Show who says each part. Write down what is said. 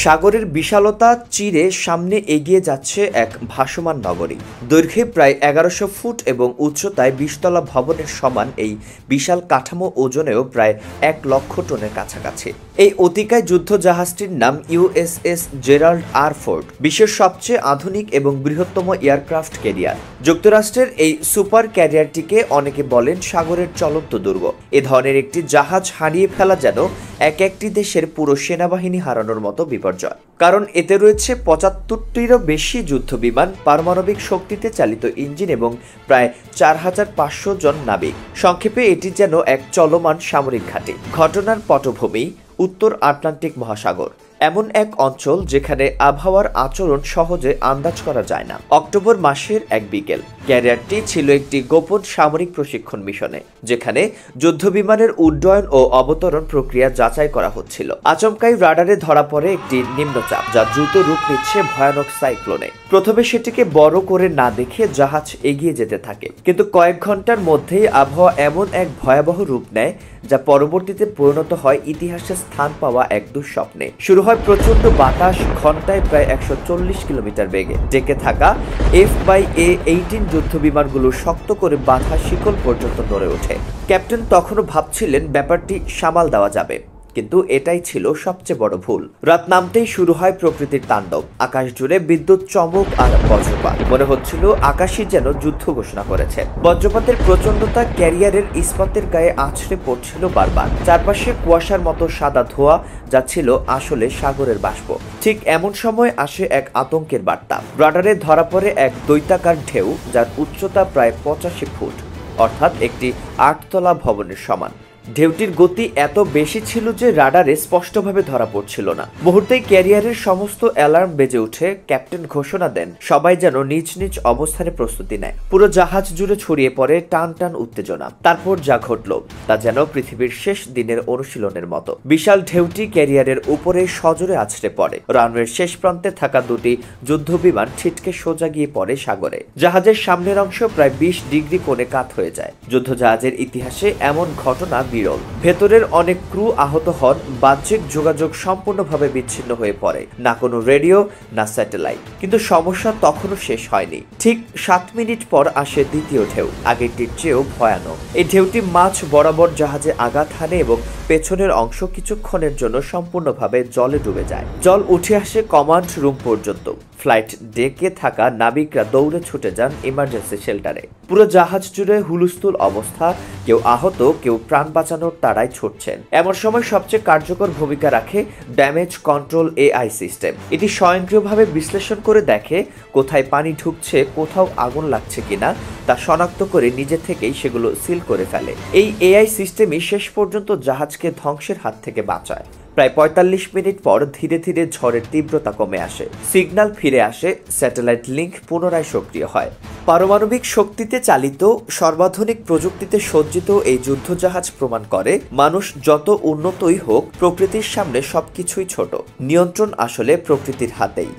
Speaker 1: সাগরের বিশালতা চিরে সামনে এগিয়ে যাচ্ছে এক ভাসমান নগরী। দৈর্ঘ্যে প্রায় ১১০০ ফুট এবং উচ্চতায় ২০ তলা ভবনের সমান এই বিশাল কাঠামো ওজনেও প্রায় ১ লক্ষ টনের কাছাকাছি। এই অতিকায় যুদ্ধ জাহাজটির নাম ইউএসএস জেরাল্ড আর ফোর্ড, বিশ্বের সবচেয়ে আধুনিক এবং বৃহত্তম এয়ারক্রাফট ক্যারিয়ার। যুক্তরাষ্ট্রের এই সুপার ক্যারিয়ারটিকে অনেকে বলেন সাগরের চলন্ত দুর্গ। এ ধরনের একটি জাহাজ হারিয়ে ফেলা যেন একটি দেশের পুরো সেনাবাহিনী হারানোর মতো বিপর্যয়। কারণ এতে রয়েছে ৭৫টিরও বেশি যুদ্ধবিমান, পারমাণবিক শক্তিতে চালিত ইঞ্জিন এবং প্রায় ৪৫০০ জন নাবিক। সংক্ষেপে এটি যেন এক চলমান সামরিক ঘাঁটি। ঘটনার পটভূমি উত্তর আটলান্টিক মহাসাগর, এমন এক অঞ্চল যেখানে আবহাওয়ার আচরণ সহজে আন্দাজ করা যায় না। অক্টোবর মাসের এক বিকেল, ক্যারিয়ারটি ছিল একটি গোপন সামরিক প্রশিক্ষণ মিশনে, যেখানে যুদ্ধবিমানের উড্ডয়ন ও অবতরণ প্রক্রিয়া যাচাই করা হচ্ছিল। আচমকাই রাডারে ধরা পড়ে একটি নিম্নচাপ, যা দ্রুত রূপ নিচ্ছে ভয়ানক সাইক্লোনে। প্রথমে সেটিকে বড় করে না দেখে জাহাজ এগিয়ে যেতে থাকে, কিন্তু কয়েক ঘন্টার মধ্যেই আবহাওয়া এমন এক ভয়াবহ রূপ নেয় যা পরবর্তীতে পরিণত হয় ইতিহাসে স্থান পাওয়া এক দুঃস্বপ্নে। শুরু হয় প্রচন্ড বাতাস, ঘন্টায় প্রায় ১৪০ কিলোমিটার বেগে। ডেকে থাকা F/A-18 যুদ্ধবিমানগুলো শক্ত করে বাঁধা শিকল পর্যন্ত নড়ে ওঠে। ক্যাপ্টেন তখনও ভাবছিলেন ব্যাপারটি সামাল দেওয়া যাবে, কিন্তু এটাই ছিল সবচেয়ে বড় ভুল। রাত নামতেই শুরু হয় প্রকৃতির তাণ্ডব। আকাশ জুড়ে বিদ্যুৎ চমক আর বজ্রপাত। মনে হচ্ছিল আকাশই যেন যুদ্ধ ঘোষণা করেছে। বজ্রপাতের প্রচন্ডতা ক্যারিয়ারের ইস্পাতের গায়ে আছড়ে পড়ছিল বারবার। চারপাশে কুয়াশার মতো সাদা ধোঁয়া, যা ছিল আসলে সাগরের বাষ্প। ঠিক এমন সময় আসে এক আতঙ্কের বার্তা। রাডারে ধরা পড়ে এক দৈত্যাকার ঢেউ, যার উচ্চতা প্রায় ৮৫ ফুট, অর্থাৎ একটি ৮ তলা ভবনের সমান। ঢেউটির গতি এত বেশি ছিল যে রাডারে স্পষ্টভাবে ধরা পড়ছিল না। মুহূর্তেই ক্যারিয়ারের সমস্ত অ্যালার্ম বেজে উঠে। ক্যাপ্টেন ঘোষণা দেন সবাই যেন নিজ নিজ অবস্থানে প্রস্তুতি নেয়। পুরো জাহাজ জুড়ে ছড়িয়ে পড়ে টান টান উত্তেজনা। তারপর যা ঘটল তা যেন পৃথিবীর শেষ দিনের অনুশীলনের মতো। বিশাল ঢেউটি ক্যারিয়ারের উপরে সজোরে আছড়ে পড়ে। রানওয়ের শেষ প্রান্তে থাকা দুটি যুদ্ধবিমান ছিটকে সোজা গিয়ে পড়ে সাগরে। জাহাজের সামনের অংশ প্রায় ২০ ডিগ্রি কোণে কাত হয়ে যায়। যুদ্ধজাহাজের ইতিহাসে এমন ঘটনা বিরল। ভেতরের অনেক ক্রু আহত হন। বাহ্যিক যোগাযোগ সম্পূর্ণভাবে বিচ্ছিন্ন হয়ে পড়ে। না কোনো রেডিও, না স্যাটেলাইট। কিন্তু সমস্যা তখনও শেষ হয়নি। ঠিক ৭ মিনিট পর আসে দ্বিতীয় ঢেউ, আগেরটির চেয়েও ভয়ানক। এই ঢেউটি মাঝ বরাবর জাহাজে আঘাত হানে এবং পেছনের অংশ কিছুক্ষণের জন্য সম্পূর্ণভাবে জলে ডুবে যায়। জল উঠে আসে কমান্ড রুম পর্যন্ত। ফ্লাইট ডেকে থাকা নাবিকরা দৌড়ে ছুটে যান ইমার্জেন্সি শেল্টারে। পুরো জাহাজ জুড়ে হুলস্থুল অবস্থা। কেউ আহত, কেউ প্রাণ বাঁচানোর তাড়ায় ছুটছেন। এমন সময় সবচেয়ে কার্যকর ভূমিকা রাখে ড্যামেজ কন্ট্রোল AI সিস্টেম। এটি স্বয়ংক্রিয়ভাবে বিশ্লেষণ করে দেখে কোথায় পানি ঢুকছে, কোথাও আগুন লাগছে কিনা তা শনাক্ত করে নিজে থেকেই সেগুলো সিল করে ফেলে। এই AI সিস্টেমই শেষ পর্যন্ত জাহাজকে ধ্বংসের হাত থেকে বাঁচায়। প্রায় ৪৫ মিনিট পর ধীরে ধীরে ঝড়ের তীব্রতা কমে আসে। সিগন্যাল ফিরে আসে। স্যাটেলাইট লিঙ্ক পুনরায় সক্রিয় হয়। পারমাণবিক শক্তিতে চালিত সর্বাধুনিক প্রযুক্তিতে সজ্জিত এই যুদ্ধজাহাজ প্রমাণ করে, মানুষ যত উন্নতই হোক, প্রকৃতির সামনে সবকিছুই ছোট। নিয়ন্ত্রণ আসলে প্রকৃতির হাতেই।